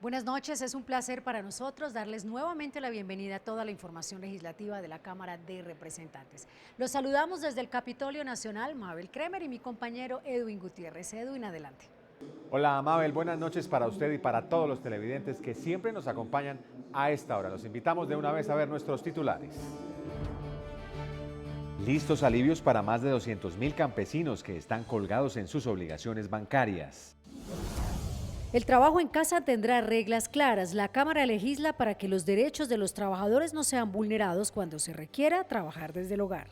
Buenas noches, es un placer para nosotros darles nuevamente la bienvenida a toda la información legislativa de la Cámara de Representantes. Los saludamos desde el Capitolio Nacional, Mabel Kremer y mi compañero Edwin Gutiérrez. Edwin, adelante. Hola Mabel, buenas noches para usted y para todos los televidentes que siempre nos acompañan a esta hora. Los invitamos de una vez a ver nuestros titulares. Listos alivios para más de 200.000 campesinos que están colgados en sus obligaciones bancarias. El trabajo en casa tendrá reglas claras. La Cámara legisla para que los derechos de los trabajadores no sean vulnerados cuando se requiera trabajar desde el hogar.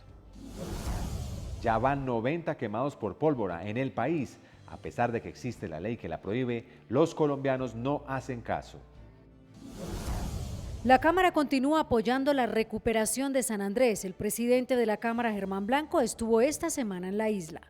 Ya van 90 quemados por pólvora en el país. A pesar de que existe la ley que la prohíbe, los colombianos no hacen caso. La Cámara continúa apoyando la recuperación de San Andrés. El presidente de la Cámara, Germán Blanco, estuvo esta semana en la isla.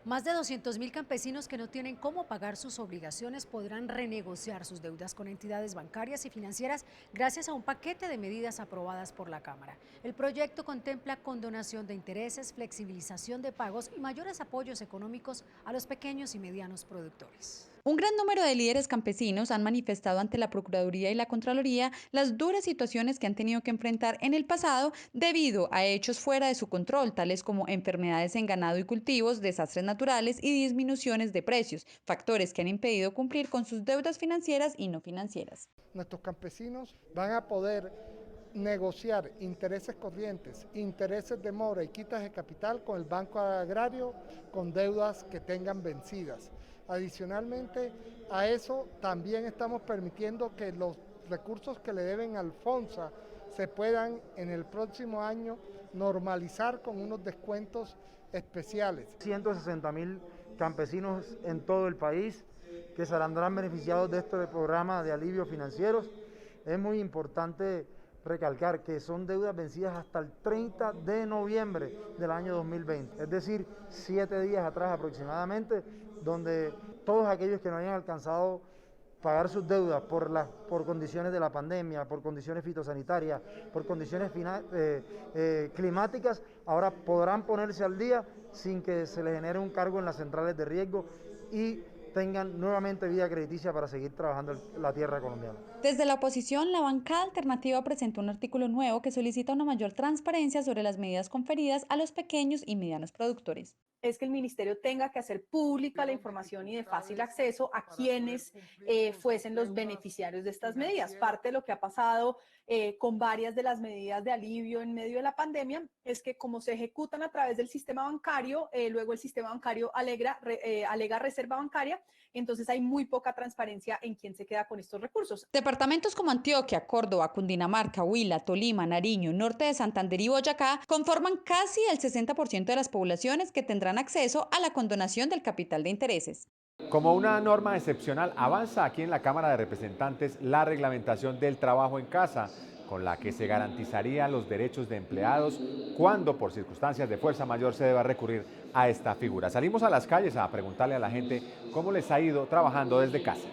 Más de 200.000 campesinos que no tienen cómo pagar sus obligaciones podrán renegociar sus deudas con entidades bancarias y financieras gracias a un paquete de medidas aprobadas por la Cámara. El proyecto contempla condonación de intereses, flexibilización de pagos y mayores apoyos económicos a los pequeños y medianos productores. Un gran número de líderes campesinos han manifestado ante la Procuraduría y la Contraloría las duras situaciones que han tenido que enfrentar en el pasado debido a hechos fuera de su control, tales como enfermedades en ganado y cultivos, desastres naturales y disminuciones de precios, factores que han impedido cumplir con sus deudas financieras y no financieras. Nuestros campesinos van a poder negociar intereses corrientes, intereses de mora y quitas de capital con el Banco Agrario con deudas que tengan vencidas. Adicionalmente a eso, también estamos permitiendo que los recursos que le deben al FONSA se puedan en el próximo año normalizar con unos descuentos especiales. 160.000 campesinos en todo el país que serán beneficiados de este programa de alivio financieros. Es muy importante recalcar que son deudas vencidas hasta el 30 de noviembre del año 2020, es decir, 7 días atrás aproximadamente, donde todos aquellos que no hayan alcanzado pagar sus deudas por condiciones de la pandemia, por condiciones fitosanitarias, por condiciones climáticas, ahora podrán ponerse al día sin que se les genere un cargo en las centrales de riesgo y tengan nuevamente vía crediticia para seguir trabajando la tierra colombiana. Desde la oposición, la bancada alternativa presentó un artículo nuevo que solicita una mayor transparencia sobre las medidas conferidas a los pequeños y medianos productores. Es que el ministerio tenga que hacer pública la información y de fácil acceso a quienes fuesen los beneficiarios de estas medidas. Parte de lo que ha pasado con varias de las medidas de alivio en medio de la pandemia es que como se ejecutan a través del sistema bancario, luego el sistema bancario alega reserva bancaria, entonces hay muy poca transparencia en quién se queda con estos recursos. Departamentos como Antioquia, Córdoba, Cundinamarca, Huila, Tolima, Nariño, norte de Santander y Boyacá conforman casi el 60% de las poblaciones que tendrán acceso a la condonación del capital de intereses. Como una norma excepcional, avanza aquí en la Cámara de Representantes la reglamentación del trabajo en casa, con la que se garantizarían los derechos de empleados cuando por circunstancias de fuerza mayor se deba recurrir a esta figura. Salimos a las calles a preguntarle a la gente cómo les ha ido trabajando desde casa.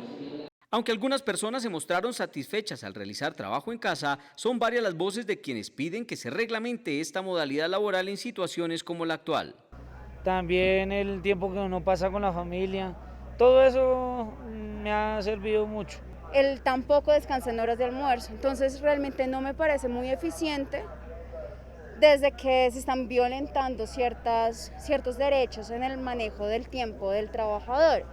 Aunque algunas personas se mostraron satisfechas al realizar trabajo en casa, son varias las voces de quienes piden que se reglamente esta modalidad laboral en situaciones como la actual. También el tiempo que uno pasa con la familia, todo eso me ha servido mucho. El tampoco descansa en horas de almuerzo, entonces realmente no me parece muy eficiente desde que se están violentando ciertos derechos en el manejo del tiempo del trabajador.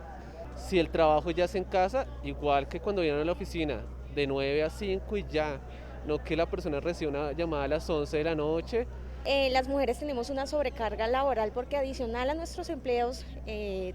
Si el trabajo ya es en casa, igual que cuando vienen a la oficina, de 9 a 5 y ya, no que la persona reciba una llamada a las 11 de la noche. Las mujeres tenemos una sobrecarga laboral porque adicional a nuestros empleos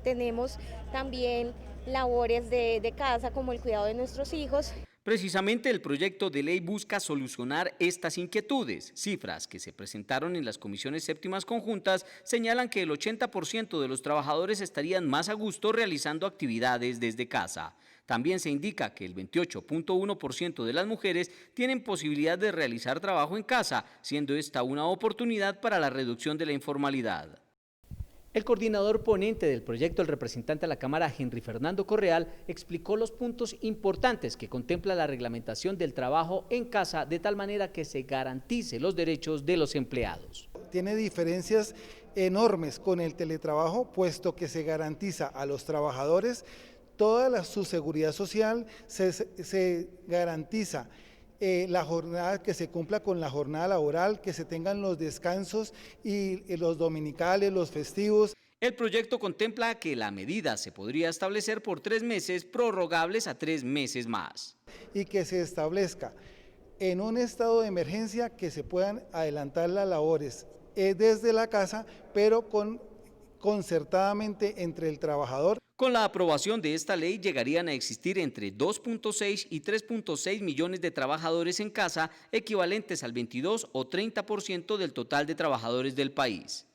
tenemos también labores de casa como el cuidado de nuestros hijos. Precisamente el proyecto de ley busca solucionar estas inquietudes. Cifras que se presentaron en las comisiones séptimas conjuntas señalan que el 80% de los trabajadores estarían más a gusto realizando actividades desde casa. También se indica que el 28.1% de las mujeres tienen posibilidad de realizar trabajo en casa, siendo esta una oportunidad para la reducción de la informalidad. El coordinador ponente del proyecto, el representante a la Cámara, Henry Fernando Correal, explicó los puntos importantes que contempla la reglamentación del trabajo en casa de tal manera que se garantice los derechos de los empleados. Tiene diferencias enormes con el teletrabajo, puesto que se garantiza a los trabajadores su seguridad social, se garantiza la jornada, que se cumpla con la jornada laboral, que se tengan los descansos y los dominicales, los festivos. El proyecto contempla que la medida se podría establecer por 3 meses, prorrogables a 3 meses más. Y que se establezca en un estado de emergencia que se puedan adelantar las labores desde la casa, pero concertadamente entre el trabajador. Con la aprobación de esta ley llegarían a existir entre 2.6 y 3.6 millones de trabajadores en casa, equivalentes al 22 o 30% del total de trabajadores del país.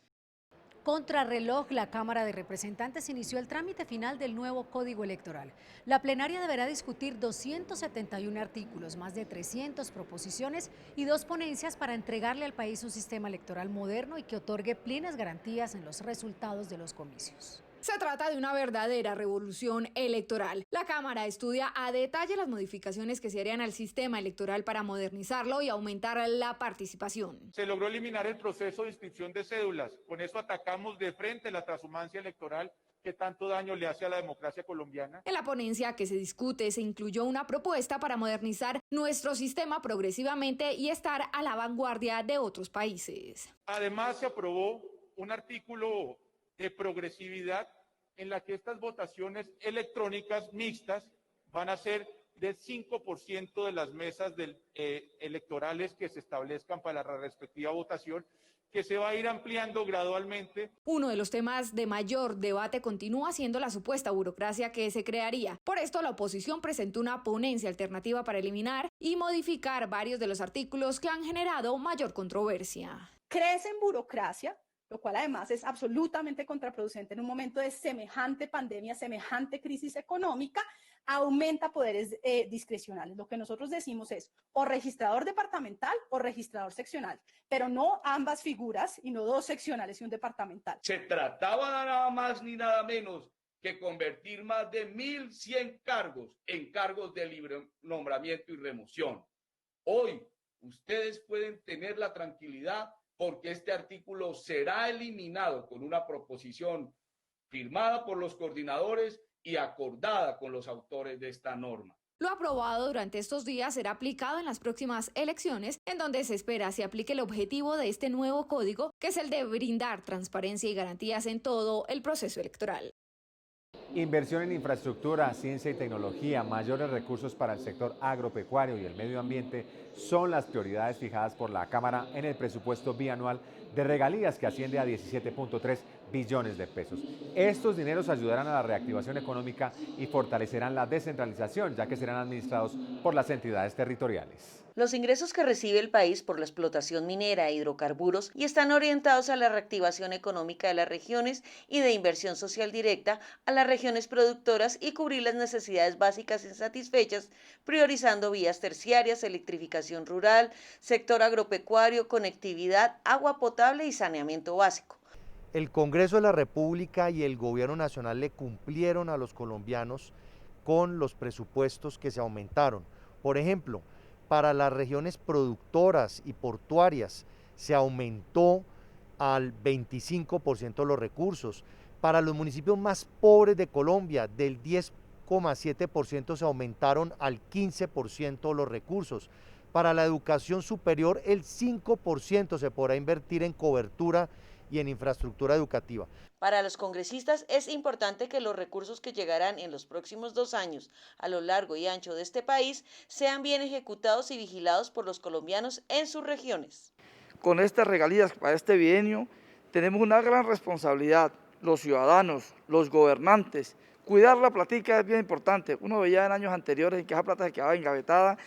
Contrarreloj, la Cámara de Representantes inició el trámite final del nuevo Código Electoral. La plenaria deberá discutir 271 artículos, más de 300 proposiciones y 2 ponencias para entregarle al país un sistema electoral moderno y que otorgue plenas garantías en los resultados de los comicios. Se trata de una verdadera revolución electoral. La Cámara estudia a detalle las modificaciones que se harían al sistema electoral para modernizarlo y aumentar la participación. Se logró eliminar el proceso de inscripción de cédulas. Con eso atacamos de frente la transhumancia electoral que tanto daño le hace a la democracia colombiana. En la ponencia que se discute se incluyó una propuesta para modernizar nuestro sistema progresivamente y estar a la vanguardia de otros países. Además, se aprobó un artículo de progresividad en la que estas votaciones electrónicas mixtas van a ser del 5% de las mesas electorales que se establezcan para la respectiva votación, que se va a ir ampliando gradualmente. Uno de los temas de mayor debate continúa siendo la supuesta burocracia que se crearía. Por esto, la oposición presentó una ponencia alternativa para eliminar y modificar varios de los artículos que han generado mayor controversia. Crece en burocracia, lo cual además es absolutamente contraproducente en un momento de semejante pandemia, semejante crisis económica, aumenta poderes discrecionales. Lo que nosotros decimos es o registrador departamental o registrador seccional, pero no ambas figuras y no 2 seccionales y un departamental. Se trataba nada más ni nada menos que convertir más de 1.100 cargos en cargos de libre nombramiento y remoción. Hoy ustedes pueden tener la tranquilidad porque este artículo será eliminado con una proposición firmada por los coordinadores y acordada con los autores de esta norma. Lo aprobado durante estos días será aplicado en las próximas elecciones, en donde se espera se aplique el objetivo de este nuevo código, que es el de brindar transparencia y garantías en todo el proceso electoral. Inversión en infraestructura, ciencia y tecnología, mayores recursos para el sector agropecuario y el medio ambiente son las prioridades fijadas por la Cámara en el presupuesto bianual de regalías que asciende a 17.3 billones de pesos. Estos dineros ayudarán a la reactivación económica y fortalecerán la descentralización, ya que serán administrados por las entidades territoriales. Los ingresos que recibe el país por la explotación minera e hidrocarburos y están orientados a la reactivación económica de las regiones y de inversión social directa a las regiones productoras y cubrir las necesidades básicas insatisfechas, priorizando vías terciarias, electrificación rural, sector agropecuario, conectividad, agua potable y saneamiento básico. El Congreso de la República y el Gobierno Nacional le cumplieron a los colombianos con los presupuestos que se aumentaron. Por ejemplo, para las regiones productoras y portuarias se aumentó al 25% los recursos. Para los municipios más pobres de Colombia, del 10,7% se aumentaron al 15% los recursos. Para la educación superior, el 5% se podrá invertir en cobertura y en infraestructura educativa. Para los congresistas es importante que los recursos que llegarán en los próximos 2 años a lo largo y ancho de este país sean bien ejecutados y vigilados por los colombianos en sus regiones. Con estas regalías para este bienio tenemos una gran responsabilidad, los ciudadanos, los gobernantes. Cuidar la platica es bien importante. Uno veía en años anteriores en que esa plata se quedaba engavetada,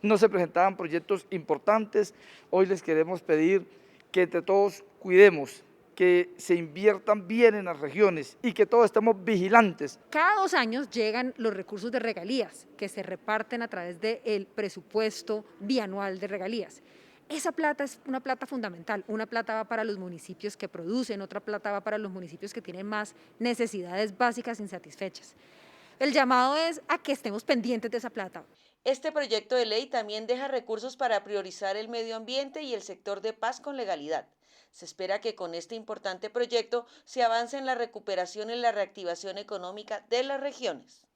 no se presentaban proyectos importantes. Hoy les queremos pedir que entre todos cuidemos, que se inviertan bien en las regiones y que todos estemos vigilantes. Cada 2 años llegan los recursos de regalías que se reparten a través del presupuesto bianual de regalías. Esa plata es una plata fundamental, una plata va para los municipios que producen, otra plata va para los municipios que tienen más necesidades básicas insatisfechas. El llamado es a que estemos pendientes de esa plata. Este proyecto de ley también deja recursos para priorizar el medio ambiente y el sector de paz con legalidad. Se espera que con este importante proyecto se avance en la recuperación y la reactivación económica de las regiones.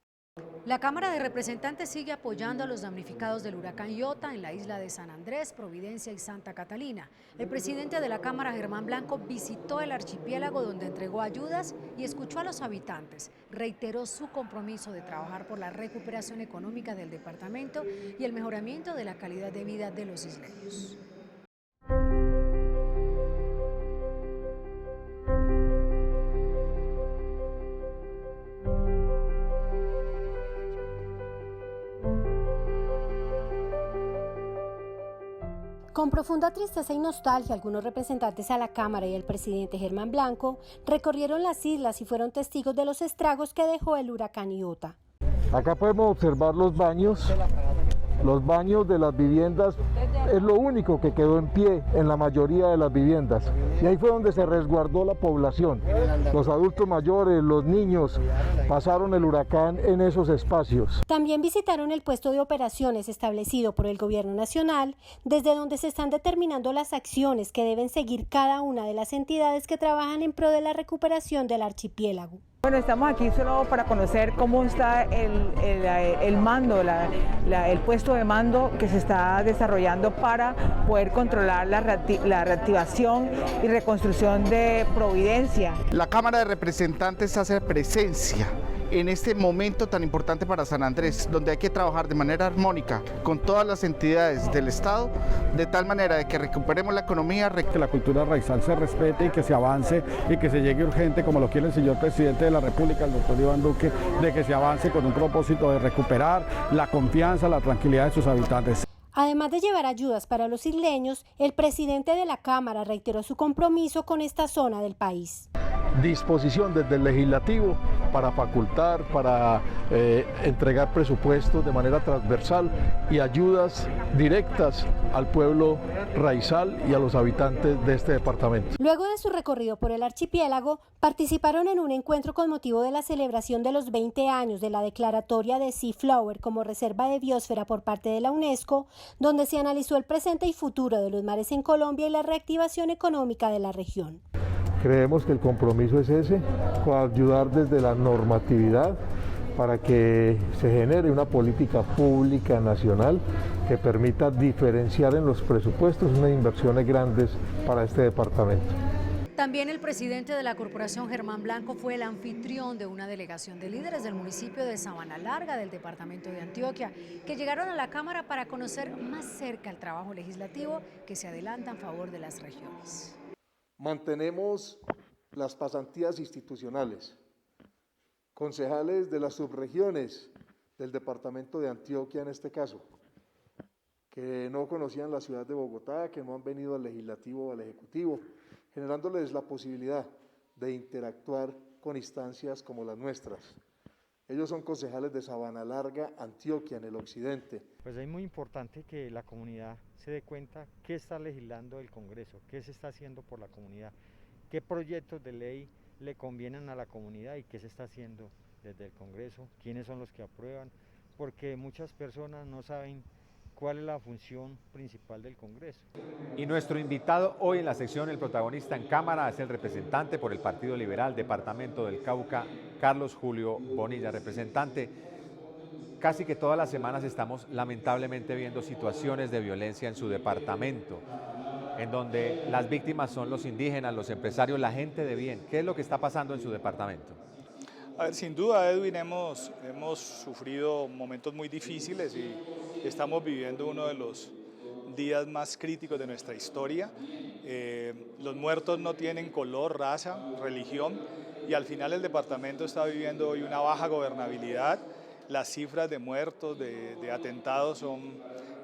La Cámara de Representantes sigue apoyando a los damnificados del huracán Iota en la isla de San Andrés, Providencia y Santa Catalina. El presidente de la Cámara, Germán Blanco, visitó el archipiélago donde entregó ayudas y escuchó a los habitantes. Reiteró su compromiso de trabajar por la recuperación económica del departamento y el mejoramiento de la calidad de vida de los isleños. Con profunda tristeza y nostalgia, algunos representantes a la Cámara y el presidente Germán Blanco recorrieron las islas y fueron testigos de los estragos que dejó el huracán Iota. Acá podemos observar los baños de las viviendas, es lo único que quedó en pie en la mayoría de las viviendas. Y ahí fue donde se resguardó la población. Los adultos mayores, los niños, pasaron el huracán en esos espacios. También visitaron el puesto de operaciones establecido por el Gobierno Nacional, desde donde se están determinando las acciones que deben seguir cada una de las entidades que trabajan en pro de la recuperación del archipiélago. Bueno, estamos aquí solo para conocer cómo está el mando, el puesto de mando que se está desarrollando para poder controlar la reactivación y reconstrucción de Providencia. La Cámara de Representantes hace presencia en este momento tan importante para San Andrés, donde hay que trabajar de manera armónica con todas las entidades del Estado, de tal manera de que recuperemos la economía. Que la cultura raizal se respete y que se avance y que se llegue urgente, como lo quiere el señor presidente de la República, el doctor Iván Duque, de que se avance con un propósito de recuperar la confianza, la tranquilidad de sus habitantes. Además de llevar ayudas para los isleños, el presidente de la Cámara reiteró su compromiso con esta zona del país. Disposición desde el legislativo para facultar, para entregar presupuestos de manera transversal y ayudas directas al pueblo raizal y a los habitantes de este departamento. Luego de su recorrido por el archipiélago, participaron en un encuentro con motivo de la celebración de los 20 años de la declaratoria de Sea Flower como reserva de biosfera por parte de la UNESCO, donde se analizó el presente y futuro de los mares en Colombia y la reactivación económica de la región. Creemos que el compromiso es ese, ayudar desde la normatividad para que se genere una política pública nacional que permita diferenciar en los presupuestos unas inversiones grandes para este departamento. También el presidente de la corporación, Germán Blanco, fue el anfitrión de una delegación de líderes del municipio de Sabana Larga del departamento de Antioquia, que llegaron a la Cámara para conocer más cerca el trabajo legislativo que se adelanta en favor de las regiones. Mantenemos las pasantías institucionales. Concejales de las subregiones del departamento de Antioquia en este caso, que no conocían la ciudad de Bogotá, que no han venido al legislativo o al ejecutivo, generándoles la posibilidad de interactuar con instancias como las nuestras. Ellos son concejales de Sabana Larga, Antioquia, en el occidente. Pues es muy importante que la comunidad se dé cuenta qué está legislando el Congreso, qué se está haciendo por la comunidad, qué proyectos de ley le convienen a la comunidad y qué se está haciendo desde el Congreso, quiénes son los que aprueban, porque muchas personas no saben cuál es la función principal del Congreso. Y nuestro invitado hoy en la sección El Protagonista en Cámara es el representante por el Partido Liberal, Departamento del Cauca, Carlos Julio Bonilla. Representante, casi que todas las semanas estamos lamentablemente viendo situaciones de violencia en su departamento, en donde las víctimas son los indígenas, los empresarios, la gente de bien. ¿Qué es lo que está pasando en su departamento? A ver, sin duda, Edwin, hemos sufrido momentos muy difíciles y estamos viviendo uno de los días más críticos de nuestra historia. Los muertos no tienen color, raza, religión, y al final el departamento está viviendo hoy una baja gobernabilidad. Las cifras de muertos, de atentados son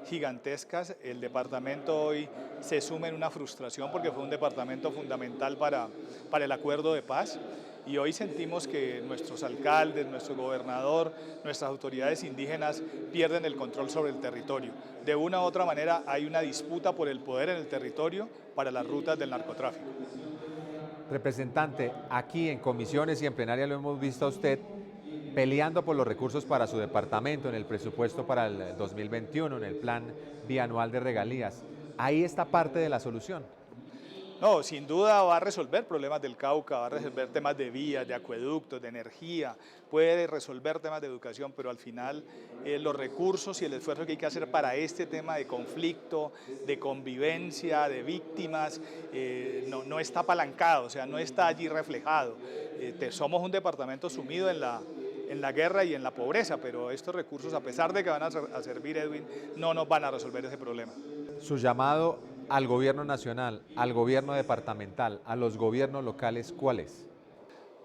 gigantescas. El departamento hoy se suma en una frustración porque fue un departamento fundamental para el acuerdo de paz. Y hoy sentimos que nuestros alcaldes, nuestro gobernador, nuestras autoridades indígenas pierden el control sobre el territorio. De una u otra manera hay una disputa por el poder en el territorio para las rutas del narcotráfico. Representante, aquí en comisiones y en plenaria lo hemos visto a usted peleando por los recursos para su departamento en el presupuesto para el 2021, en el plan bianual de regalías. Ahí está parte de la solución. No, sin duda va a resolver problemas del Cauca, va a resolver temas de vías, de acueductos, de energía, puede resolver temas de educación, pero al final los recursos y el esfuerzo que hay que hacer para este tema de conflicto, de convivencia, de víctimas, no está apalancado, o sea, no está allí reflejado. Somos un departamento sumido en la guerra y en la pobreza, pero estos recursos, a pesar de que van a servir, Edwin, no nos van a resolver ese problema. Su llamado al gobierno nacional, al gobierno departamental, a los gobiernos locales, ¿cuál es?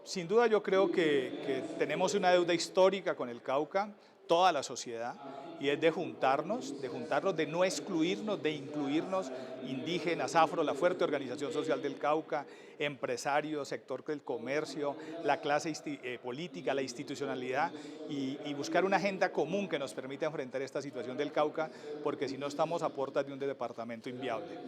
Sin duda yo creo que tenemos una deuda histórica con el Cauca, toda la sociedad, y es de juntarnos, de no excluirnos, de incluirnos, indígenas, afro, la fuerte organización social del Cauca, empresarios, sector del comercio, la clase política, la institucionalidad, y buscar una agenda común que nos permita enfrentar esta situación del Cauca, porque si no estamos a puertas de un departamento inviable.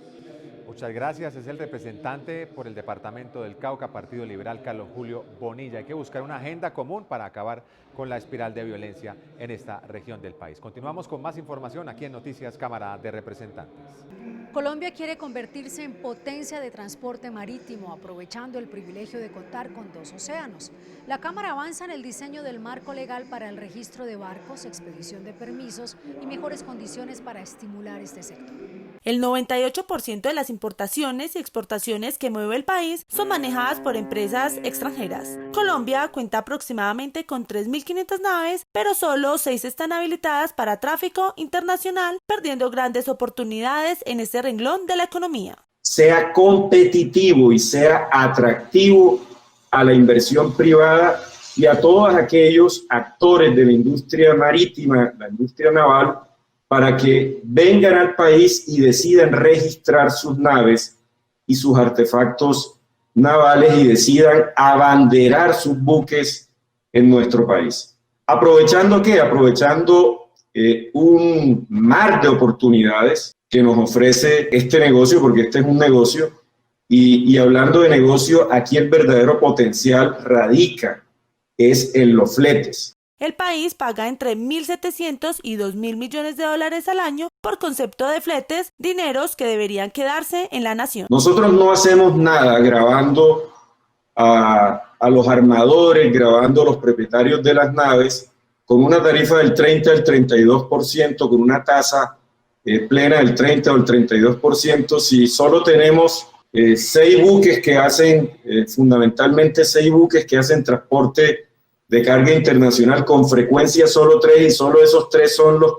Muchas gracias. Es el representante por el departamento del Cauca, Partido Liberal, Carlos Julio Bonilla. Hay que buscar una agenda común para acabar con la espiral de violencia en esta región del país. Continuamos con más información aquí en Noticias Cámara de Representantes. Colombia quiere convertirse en potencia de transporte marítimo, aprovechando el privilegio de contar con 2 océanos. La Cámara avanza en el diseño del marco legal para el registro de barcos, expedición de permisos y mejores condiciones para estimular este sector. El 98% de las importaciones y exportaciones que mueve el país son manejadas por empresas extranjeras. Colombia cuenta aproximadamente con 3.500 naves, pero solo 6 están habilitadas para tráfico internacional, perdiendo grandes oportunidades en este renglón de la economía. Sea competitivo y sea atractivo a la inversión privada y a todos aquellos actores de la industria marítima, la industria naval, para que vengan al país y decidan registrar sus naves y sus artefactos navales y decidan abanderar sus buques en nuestro país. ¿Aprovechando qué? Aprovechando un mar de oportunidades que nos ofrece este negocio, porque este es un negocio, y hablando de negocio, aquí el verdadero potencial radica es en los fletes. El país paga entre 1.700 y 2.000 millones de dólares al año por concepto de fletes, dineros que deberían quedarse en la nación. Nosotros no hacemos nada grabando a los armadores, grabando a los propietarios de las naves con una tarifa del 30 al 32%, con una tasa plena del 30 o el 32%, si solo tenemos 6 buques que hacen, fundamentalmente 6 buques que hacen transporte de carga internacional, con frecuencia solo 3, y solo esos 3 son los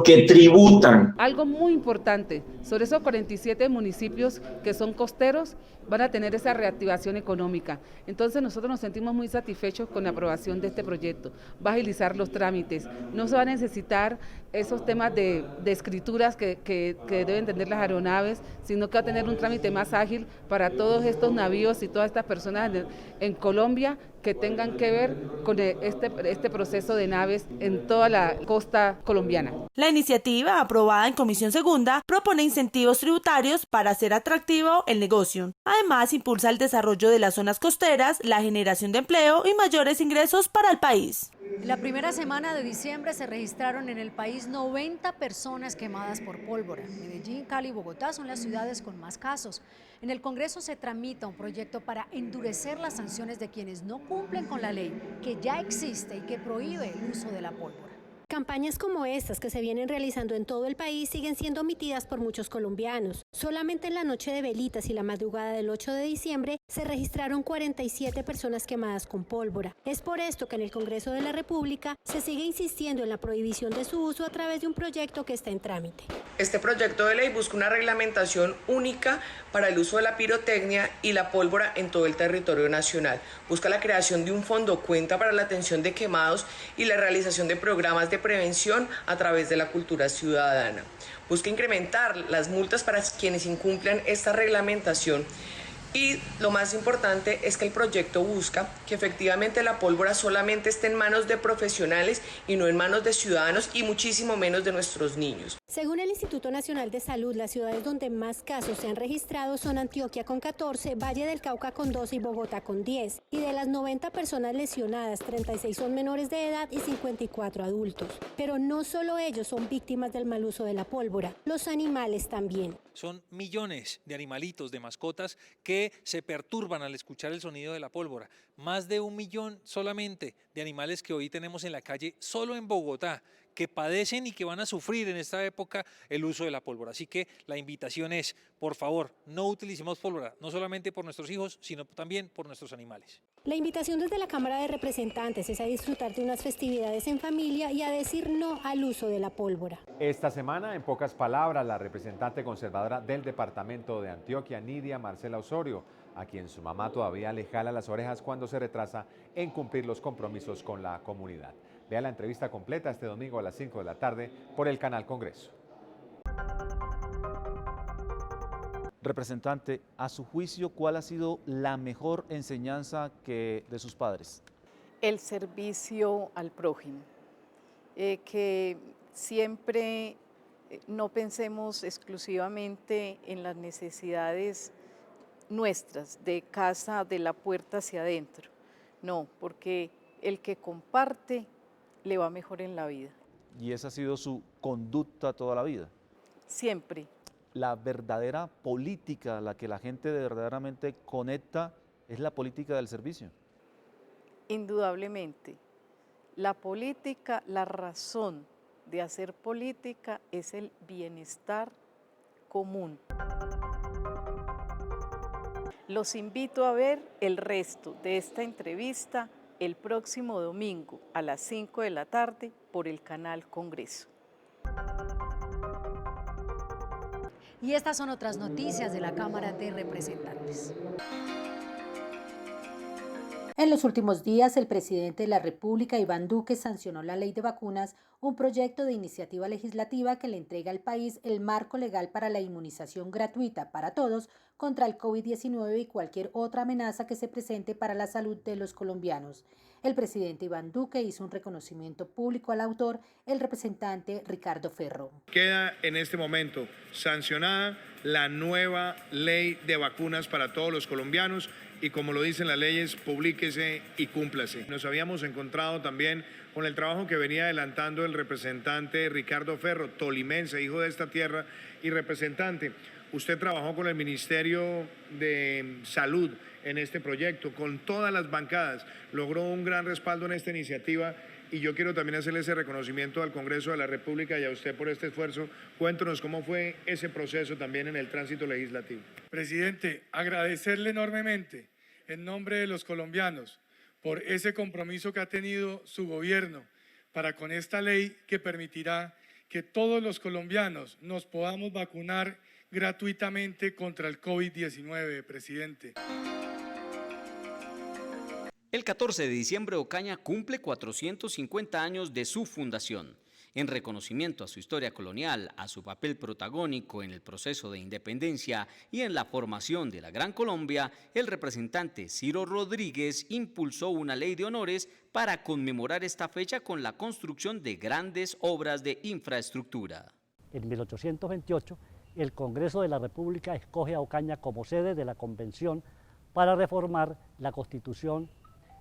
que tributan. Algo muy importante, sobre esos 47 municipios que son costeros, van a tener esa reactivación económica. Entonces nosotros nos sentimos muy satisfechos con la aprobación de este proyecto. Va a agilizar los trámites, no se va a necesitar esos temas de escrituras que deben tener las aeronaves, sino que va a tener un trámite más ágil para todos estos navíos y todas estas personas en Colombia que tengan que ver con este proceso de naves en toda la costa colombiana. La iniciativa, aprobada en Comisión Segunda, propone incentivos tributarios para hacer atractivo el negocio. Además, impulsa el desarrollo de las zonas costeras, la generación de empleo y mayores ingresos para el país. En la primera semana de diciembre se registraron en el país 90 personas quemadas por pólvora. Medellín, Cali y Bogotá son las ciudades con más casos. En el Congreso se tramita un proyecto para endurecer las sanciones de quienes no cumplen con la ley que ya existe y que prohíbe el uso de la pólvora. Campañas como estas que se vienen realizando en todo el país siguen siendo omitidas por muchos colombianos. Solamente en la noche de velitas y la madrugada del 8 de diciembre se registraron 47 personas quemadas con pólvora. Es por esto que en el Congreso de la República se sigue insistiendo en la prohibición de su uso a través de un proyecto que está en trámite. Este proyecto de ley busca una reglamentación única para el uso de la pirotecnia y la pólvora en todo el territorio nacional. Busca la creación de un fondo cuenta para la atención de quemados y la realización de programas de prevención a través de la cultura ciudadana. Busca incrementar las multas para quienes incumplan esta reglamentación Y lo más importante es que el proyecto busca que efectivamente la pólvora solamente esté en manos de profesionales y no en manos de ciudadanos y muchísimo menos de nuestros niños. Según el Instituto Nacional de Salud, las ciudades donde más casos se han registrado son Antioquia con 14, Valle del Cauca con 12 y Bogotá con 10. Y de las 90 personas lesionadas, 36 son menores de edad y 54 adultos. Pero no solo ellos son víctimas del mal uso de la pólvora, los animales también. Son millones de animalitos, de mascotas, que se perturban al escuchar el sonido de la pólvora. Más de 1 millón solamente de animales que hoy tenemos en la calle, solo en Bogotá, que padecen y que van a sufrir en esta época el uso de la pólvora. Así que la invitación es, por favor, no utilicemos pólvora, no solamente por nuestros hijos, sino también por nuestros animales. La invitación desde la Cámara de Representantes es a disfrutar de unas festividades en familia y a decir no al uso de la pólvora. Esta semana, en pocas palabras, la representante conservadora del departamento de Antioquia, Nidia Marcela Osorio, a quien su mamá todavía le jala las orejas cuando se retrasa en cumplir los compromisos con la comunidad. Vea la entrevista completa este domingo a las 5 de la tarde por el canal Congreso. Representante, a su juicio, ¿cuál ha sido la mejor enseñanza de sus padres? El servicio al prójimo, que siempre no pensemos exclusivamente en las necesidades nuestras, de casa, de la puerta hacia adentro, no, porque el que comparte le va mejor en la vida. ¿Y esa ha sido su conducta toda la vida? Siempre. La verdadera política, la que la gente verdaderamente conecta, es la política del servicio. Indudablemente. La política, la razón de hacer política es el bienestar común. Los invito a ver el resto de esta entrevista el próximo domingo a las 5 de la tarde por el canal Congreso. Y estas son otras noticias de la Cámara de Representantes. En los últimos días, el presidente de la República, Iván Duque, sancionó la ley de vacunas, un proyecto de iniciativa legislativa que le entrega al país el marco legal para la inmunización gratuita para todos contra el COVID-19 y cualquier otra amenaza que se presente para la salud de los colombianos. El presidente Iván Duque hizo un reconocimiento público al autor, el representante Ricardo Ferro. Queda en este momento sancionada la nueva ley de vacunas para todos los colombianos y, como lo dicen las leyes, publíquese y cúmplase. Nos habíamos encontrado también con el trabajo que venía adelantando el representante Ricardo Ferro, tolimense, hijo de esta tierra y representante. Usted trabajó con el Ministerio de Salud en este proyecto, con todas las bancadas, logró un gran respaldo en esta iniciativa y yo quiero también hacerle ese reconocimiento al Congreso de la República y a usted por este esfuerzo. Cuéntenos cómo fue ese proceso también en el tránsito legislativo. Presidente, agradecerle enormemente en nombre de los colombianos por ese compromiso que ha tenido su gobierno para con esta ley que permitirá que todos los colombianos nos podamos vacunar gratuitamente contra el COVID-19, presidente. El 14 de diciembre, Ocaña cumple 450 años de su fundación. En reconocimiento a su historia colonial, a su papel protagónico en el proceso de independencia y en la formación de la Gran Colombia, el representante Ciro Rodríguez impulsó una ley de honores para conmemorar esta fecha con la construcción de grandes obras de infraestructura. En 1828, el Congreso de la República escoge a Ocaña como sede de la Convención para reformar la Constitución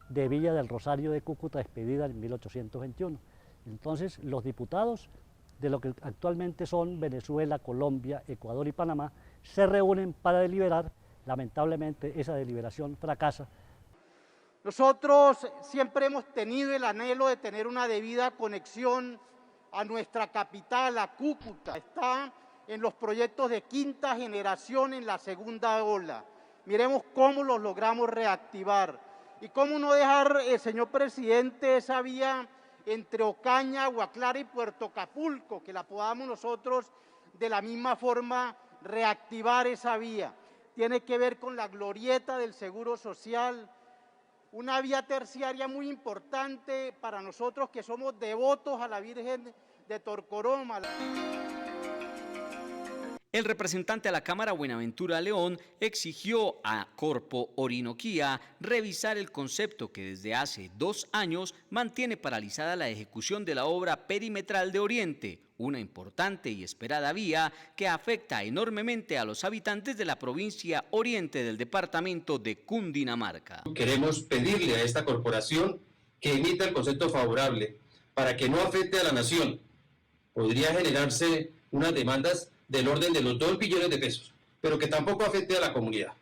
de Villa del Rosario de Cúcuta, expedida en 1821. Entonces, los diputados de lo que actualmente son Venezuela, Colombia, Ecuador y Panamá se reúnen para deliberar. Lamentablemente, esa deliberación fracasa. Nosotros siempre hemos tenido el anhelo de tener una debida conexión a nuestra capital, a Cúcuta. Está en los proyectos de quinta generación en la segunda ola. Miremos cómo los logramos reactivar. Y cómo no dejar, señor presidente, esa vía entre Ocaña, Agua Clara y Puerto Capulco, que la podamos nosotros de la misma forma reactivar esa vía. Tiene que ver con la glorieta del Seguro Social, una vía terciaria muy importante para nosotros que somos devotos a la Virgen de Torcoroma. El representante a la Cámara, Buenaventura León, exigió a Corpo Orinoquía revisar el concepto que desde hace 2 años mantiene paralizada la ejecución de la obra perimetral de Oriente, una importante y esperada vía que afecta enormemente a los habitantes de la provincia Oriente del departamento de Cundinamarca. Queremos pedirle a esta corporación que emita el concepto favorable para que no afecte a la nación. Podría generarse unas demandas del orden de los 2 billones de pesos, pero que tampoco afecte a la comunidad.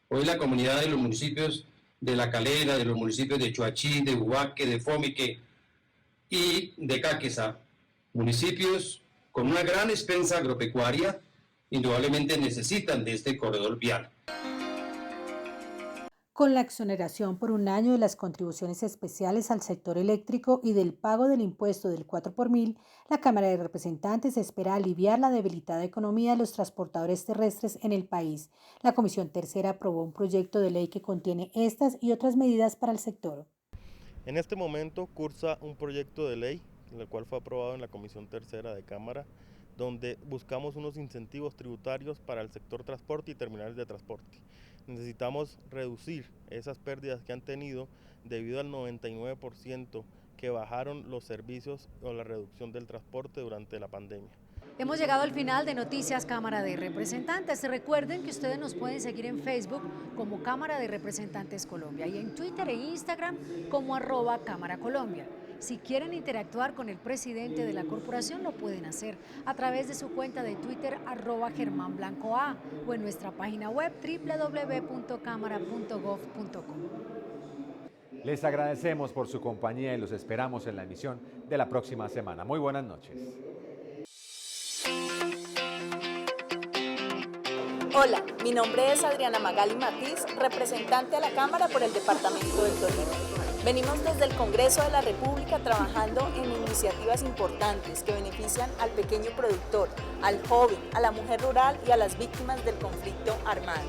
Hoy la comunidad de los municipios de La Calera, de los municipios de Chuachí, de Huaque, de Fomique y de Caquesa, municipios con una gran expensa agropecuaria, indudablemente necesitan de este corredor vial. Con la exoneración por 1 año de las contribuciones especiales al sector eléctrico y del pago del impuesto del 4 por mil, la Cámara de Representantes espera aliviar la debilitada economía de los transportadores terrestres en el país. La Comisión Tercera aprobó un proyecto de ley que contiene estas y otras medidas para el sector. En este momento cursa un proyecto de ley, el cual fue aprobado en la Comisión Tercera de Cámara, donde buscamos unos incentivos tributarios para el sector transporte y terminales de transporte. Necesitamos reducir esas pérdidas que han tenido debido al 99% que bajaron los servicios o la reducción del transporte durante la pandemia. Hemos llegado al final de Noticias Cámara de Representantes. Recuerden que ustedes nos pueden seguir en Facebook como Cámara de Representantes Colombia y en Twitter e Instagram como @Cámara Colombia. Si quieren interactuar con el presidente de la corporación, lo pueden hacer a través de su cuenta de Twitter @GermánBlancoA o en nuestra página web www.cámara.gov.co. Les agradecemos por su compañía y los esperamos en la emisión de la próxima semana. Muy buenas noches. Hola, mi nombre es Adriana Magali Matiz, representante a la Cámara por el Departamento del Tolima. Venimos desde el Congreso de la República trabajando en iniciativas importantes que benefician al pequeño productor, al joven, a la mujer rural y a las víctimas del conflicto armado,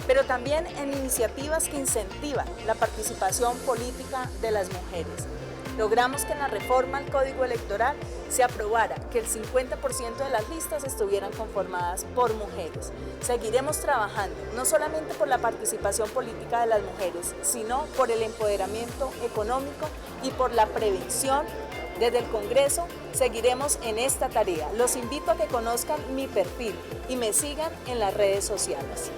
pero también en iniciativas que incentivan la participación política de las mujeres. Logramos que en la reforma al Código Electoral se aprobara que el 50% de las listas estuvieran conformadas por mujeres. Seguiremos trabajando no solamente por la participación política de las mujeres, sino por el empoderamiento económico y por la prevención. Desde el Congreso seguiremos en esta tarea. Los invito a que conozcan mi perfil y me sigan en las redes sociales.